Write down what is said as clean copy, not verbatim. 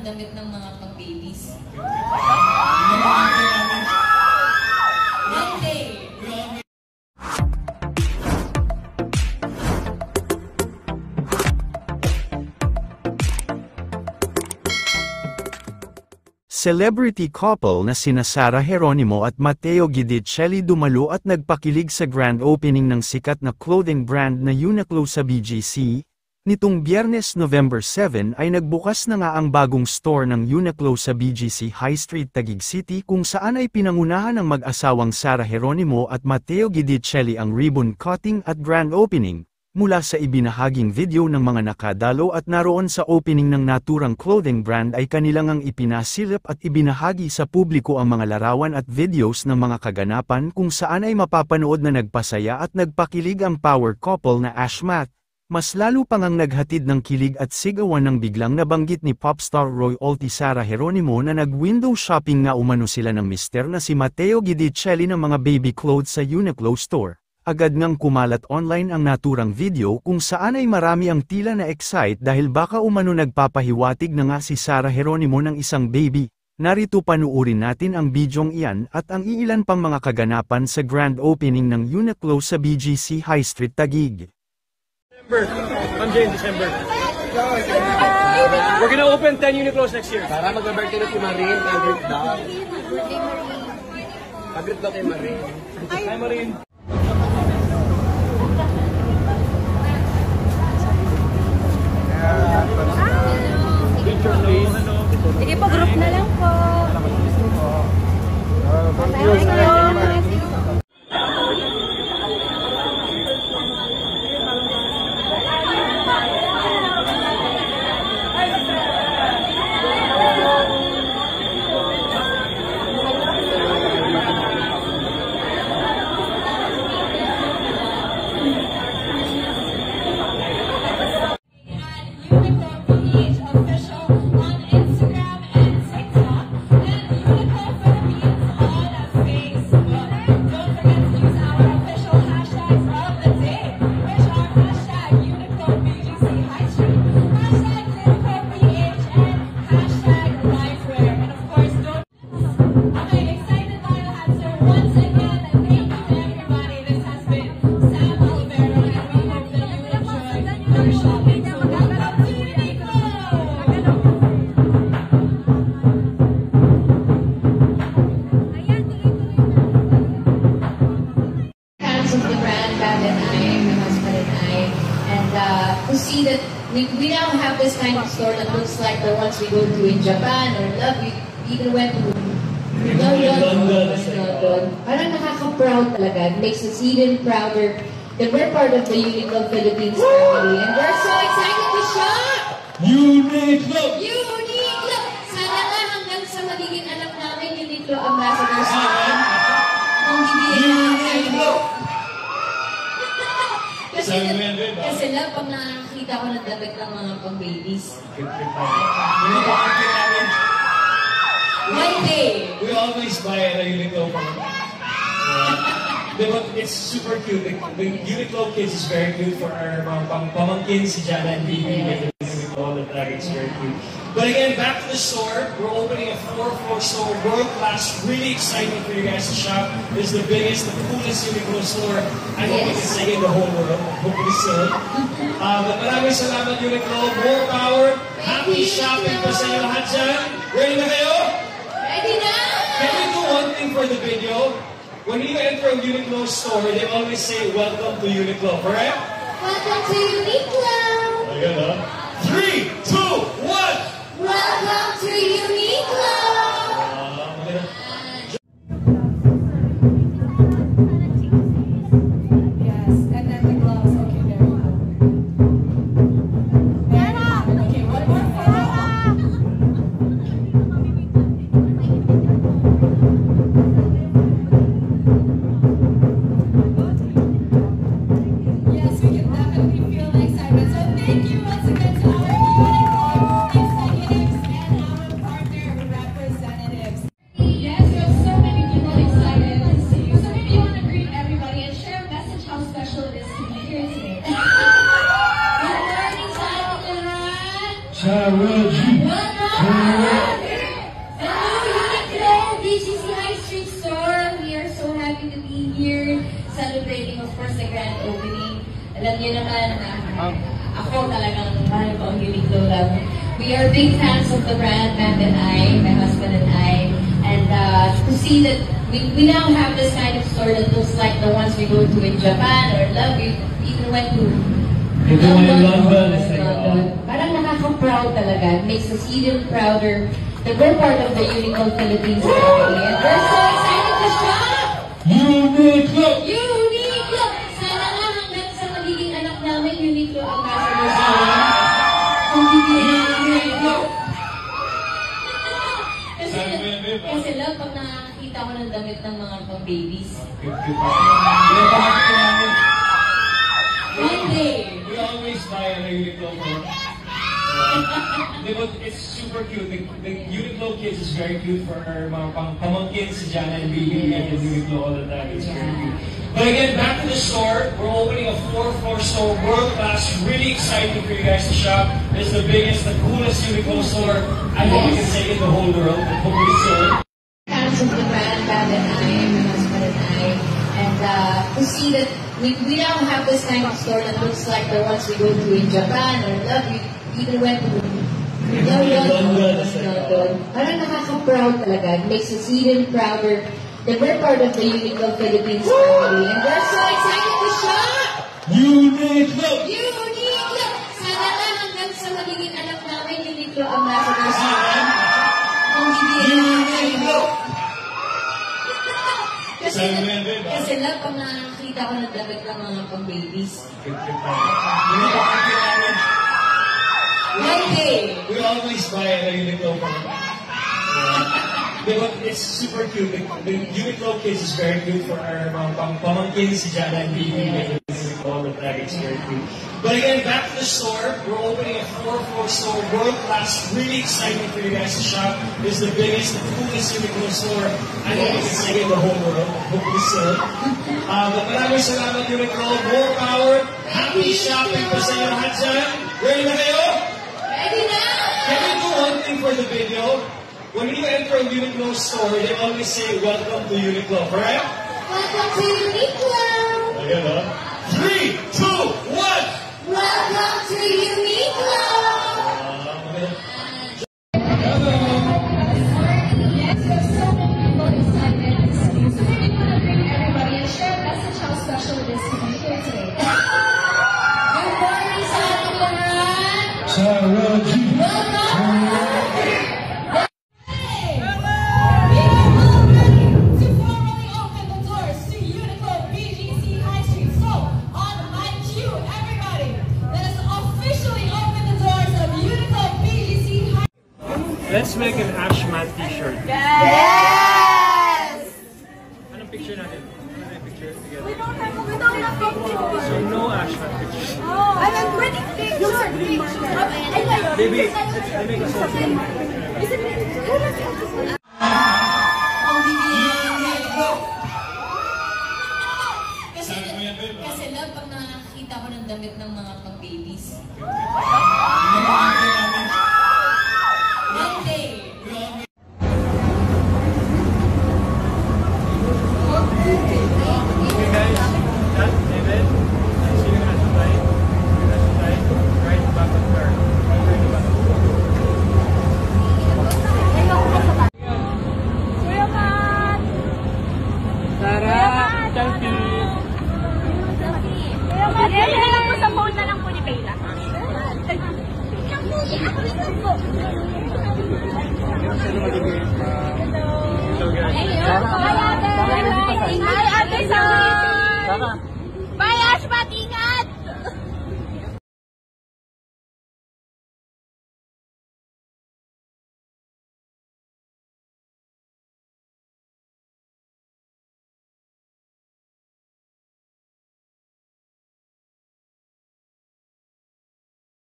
damit ng mga pang-babies. One day. Celebrity couple na sina Sarah Geronimo at Matteo Guidicelli dumalo at nagpakilig sa grand opening ng sikat na clothing brand na Uniqlo sa BGC. Nitong Biyernes November 7 ay nagbukas na nga ang bagong store ng Uniqlo sa BGC High Street, Taguig City, kung saan ay pinangunahan ng mag-asawang Sarah Geronimo at Matteo Guidicelli ang ribbon cutting at grand opening. Mula sa ibinahaging video ng mga nakadalo at naroon sa opening ng naturang clothing brand ay kanilang ang ipinasilip at ibinahagi sa publiko ang mga larawan at videos ng mga kaganapan kung saan ay mapapanood na nagpasaya at nagpakilig ang power couple na Ashmat. Mas lalo pang ang naghatid ng kilig at sigawan ng biglang nabanggit ni popstar royalty Sarah Geronimo na nag-window shopping nga umano sila ng mister na si Matteo Guidicelli ng mga baby clothes sa Uniqlo store. Agad ngang kumalat online ang naturang video kung saan ay marami ang tila na excite dahil baka umano nagpapahiwatig na nga si Sarah Geronimo ng isang baby. Narito panuurin natin ang bidyong iyan at ang iilan pang mga kaganapan sa grand opening ng Uniqlo sa BGC High Street, Taguig. December. We're gonna open 10 Uniqlos next year. Para mag-birthday na si Marin, Agrit daw. Agrit daw kay Marin. Hi Marin. Sige po, group na lang po. To see that we now have this kind of store that looks like the ones we go to in Japan or Love. We even went to London. Parang nakaka-proud talaga. It makes us even prouder that we're part of the Uniqlo Philippines family. And we're so excited to shop! Uniqlo! Uniqlo! Sana nga hanggang sa magiging anak namin, Uniqlo ambassadors namin. Uniqlo! Kasi lang, pag nakakita ko ng damit ng mga pang-babies. One day! We always buy a Uniqlo from but it's super cute. The Uniqlo kids is very cute for our pamangkin, si Jana and Bibi. It's very cute. But again, back to the store. We're opening a 4-floor store, world class. Really exciting for you guys to shop. This is the biggest, the coolest Uniqlo store I think we can say in the whole world. Hopefully soon. But maraming salamat Uniqlo. More power. Happy shopping pa sa inyo lahat dyan. Ready na kayo? Ready na! Can we do one thing for the video? When you enter a Uniqlo store, they always say, "Welcome to Uniqlo," correct? Welcome to Uniqlo! Ayan ha. 3, 2, 1! Welcome to Uniqlo! Yes, and then the gloves. Okay, there we go. Okay, one more photo. Yes, we can definitely feel the excitement. So thank you once again to our Uniqlo executives and our partner representatives. Yes, there's so many people excited to see you. So maybe you want to greet everybody and share a message how special it is to be here today. Good morning, Sarah. Sarah G. celebrating, of course, the grand opening. Alam niyo naman, ako talagang mahal ko ang Uniqlo lang. We are big fans of the brand, Matt and I, my husband and I. And to see that we now have this kind of store that looks like the ones we go to in Japan or Love. We even went to London. Parang nakaka-proud talaga. It makes us even prouder that we're part of the Uniqlo Philippines family. And we're so excited to shop! Uniqlo! Uniqlo! Sana nga hanggang sa magiging anak namin, Uniqlo ang ambassadors namin. Kung bibigyan namin Uniqlo. Kasi love, pag nakakita ko ng damit ng mga pang-babies. One day. We always buy a Uniqlo for it's super cute. The Uniqlo kids is very cute for her mga pamangkin si Jana and Bibi and the Uniqlo all the time. It's very cute. But again, back to the store. We're opening a 4-floor store, world class. Really exciting for you guys to shop. It's the biggest, the coolest Uniqlo store I think we can say in the whole world. Hopefully soon. Fans of the brand, Dad and I, my husband and I, and to see that we now have this kind of store that looks like the ones we go to in Japan or Love. We even went to London. Parang nakaka-proud talaga. It makes us even prouder that we're part of the Uniqlo Philippines family. And we're so excited to shop! Uniqlo! Uniqlo! Sana nga hanggang sa magiging anak namin, Uniqlo ang ambassadors namin. Kung bibigyan namin Uniqlo! Kasi love, pag nakakita ko ng damit ng mga pang-babies. One day. We always buy a Uniqlo for it's super cute. The Uniqlo kids is very cute for our pamangkin si Jana and Bibi and all the time. It's very cute. But again, back to the store. We're opening a 4-floor store, world class. Really exciting for you guys to shop. It's the biggest, the coolest Uniqlo store I think we can say in the whole world. Hopefully soon. But maraming salamat Uniqlo. More power. Happy shopping po sa inyo lahat dyan. Ready na kayo? Ready na! Can we do one thing for the video? When you enter a Uniqlo store, they always say, "Welcome to Uniqlo," correct? Welcome to Uniqlo! Ayan, ha? 3, 2, 1! Welcome to Uniqlo! Yes, there's so many people excited. So we want to bring everybody and share a message how special it is to be here today. Good morning sa ating lahat! Sarah G. Let's make an Ash Matt t-shirt. Yes! Anong picture natin? Anong picture together? We don't have pictures. So no Ash Matt picture. Oh, I'm a pretty picture. Baby, let's make a social. Kasi love, pag nakakita ko ng damit ng mga pang-babies. One day. Okay guys, that's David. See you guys tonight. Right back on car. Kuya Matt! Tara! Selfie! Kuya Matt! Hila po sa phone na lang po ni Bella. So guys. Hi, Ate! Hi, Ate! Bye, Ash! Ingat!